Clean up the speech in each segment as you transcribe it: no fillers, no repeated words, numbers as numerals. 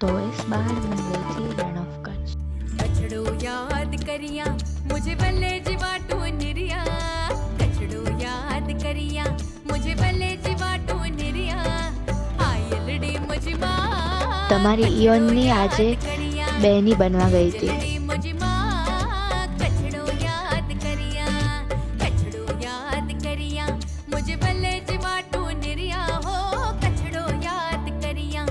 तो इस बार मैं गई थी रण ऑफ कच्छ। कछड़ो याद करिया मुझे बल्ले जीवाटू निरिया, कछड़ो याद करिया मुझे बल्ले जीवाटू निरिया, आयलड़ी मुझी मां તમારી ઇયોનની આજે બહેની બનવા ગઈ હતી। जलड़ी मुझी मां कछड़ो याद करिया, कछड़ो याद करिया मुझे बल्ले जीवाटू निरिया हो, कछड़ो याद करिया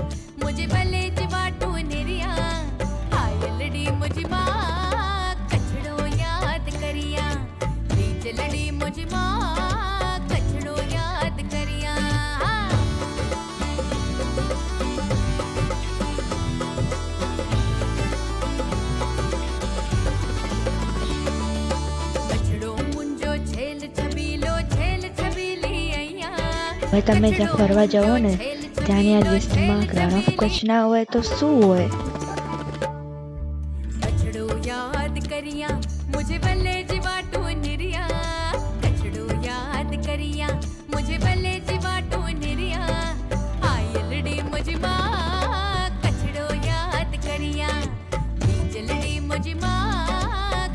मुझे बल्ले जीवाटू निरिया, आयलड़ी मुझी मां कछड़ो याद करिया, जलड़ी मुझी मां कछड़ो याद करिया। कछड़ो मुंजो छेल छबीलो छेल छबीली अइया, હવે તમે જ્યાં ફરવા જાઓ ને ત્યાંની આ લિસ્ટમાં રણ ઓફ કચ્છ ના હોય તો શું હોય? कछड़ो याद करिया मुझे बल्ले जीवाटू निरिया, कछड़ो याद करिया मुझे बल्ले जीवाटू निरिया, आयलड़ी मुझी मां कछड़ो याद करिया, जलड़ी मुझी मां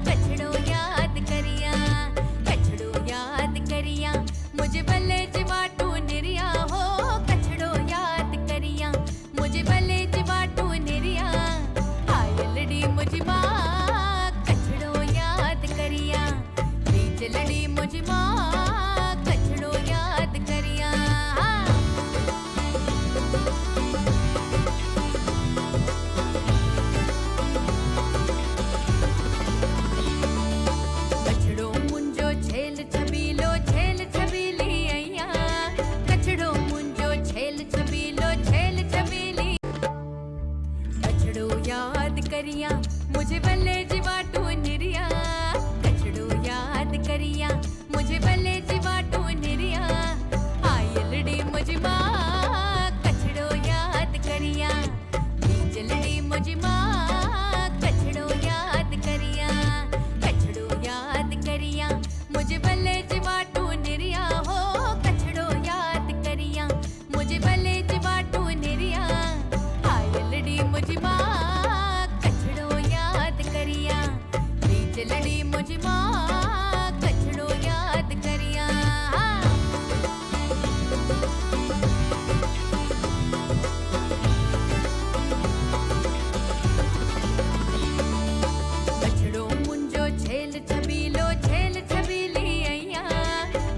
कछड़ो याद करिया, कछड़ो याद करिया मुझे बल्ले जीवाटू निरिया हो, कछड़ो याद करिया मुझे बल्ले जीवाटू निरिया, आयलड़ी मुझी मां कछड़ो याद करिया, जलड़ी मुझी मां कछड़ो याद करिया। कछड़ो मुंजो छेल छबीलो छेल छबीली अइया, कछड़ो मुंजो छेल छबीलो छेल छबीली, कछड़ो याद करिया मुझे बल्ले जीवाटू निरिया, कछड़ो याद करिया मुझे बल्ले जीवाटू निरिया, आयलड़ी मुझी मां कछड़ो याद करिया, जलड़ी मुझी मां कछड़ो याद करिया, कछड़ो याद करिया मुझे बल्ले जीवाटू निरिया हो, कछड़ो याद करिया मुझे बल्ले जीवाटू निरिया, आयलड़ी मुझी मां कछड़ो याद करिया, जलड़ी मुझी मां कछड़ो याद करिया। कछड़ो मुंजो छेल छबीलो छेल छबीली अइया,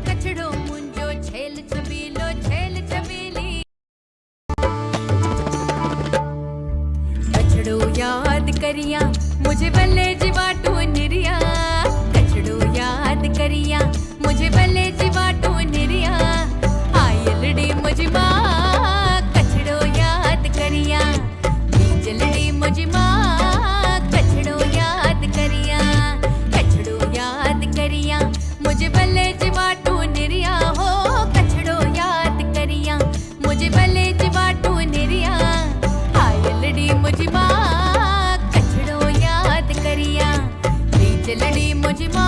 कछड़ो मुंजो छेल छबीलो छेल छबीली, कछड़ो याद करिया मुझे बल्ले जीवाटू निरिया, कछड़ो याद करिया मुझे बल्ले जीवाटू निरिया, आयलड़ी मुझी मां कछड़ो याद करिया, जलड़ी मुझी मां कछड़ो याद करिया, कछड़ो याद करिया मुझे बल्ले जीवाटू निरिया हो, कछड़ो याद करिया मुझे बल्ले जीवाटू निरिया, आयलड़ी मुझी मां कछड़ो याद करिया, जलड़ी मुझी मां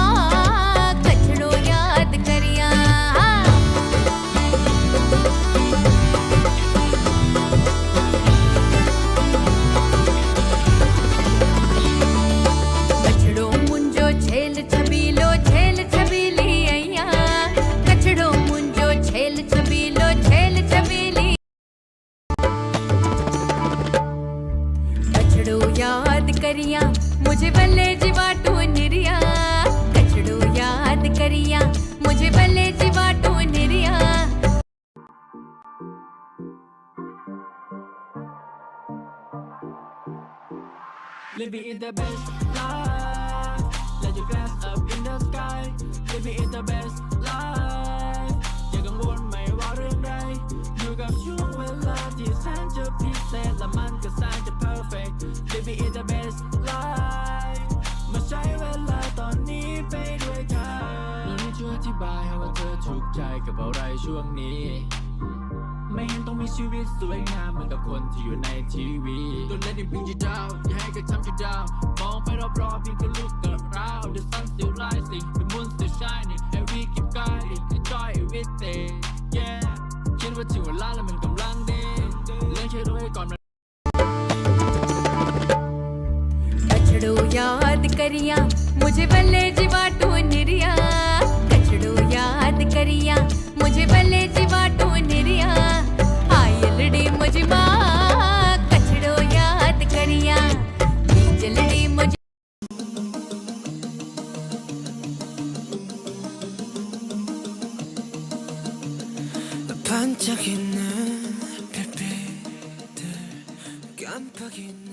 कछड़ो याद करिया। कछड़ो मुंजो छेल छबीलो छेल छबीली अइया, कछड़ो मुंजो छेल छबीलो छेल छबीली, कछड़ो याद करिया मुझे बल्ले जीवाटू निरिया, कछड़ो याद करिया मुझे बल्ले जीवाटू निरिया। Living in the best life, let your glass up in the sky. Living in the best life อย่ากังวลไม่ว่าเรื่องใดอยู่กับช่วงเวลาที่แสนจะพิเศษและมันก็แสนจะ perfect. Living in the best life มาใช้เวลาตอนนี้ไปด้วยกันเราไม่ช่วยอธิบายให้ว่าเธอถูกใจกับอะไรช่วงนี้ ไม่เห็นต้องมีชีวิตสวยงามเหมือนกับคนที่อยู่ในทีวี Don't let it bring you down อย่าให้กระทำ you down มองไปรอบๆเพียงแค่ look around The sun still rising The moon still shining And we keep guiding Enjoy everything Yeah คิดว่าถึงเวลาแล้วมันกำลังดีเรื่องแค่รู้ไว้ก่อนมัน याद करिया मुझे बल्ले जीवाटू निरिया कछड़ो याद करिया मुझे बल्ले जीवाटू निरिया आयलड़ी मुझे माँ कछड़ो याद करिया बीजलड़ी मुझे 반짝이는 별빛들 깜빡이는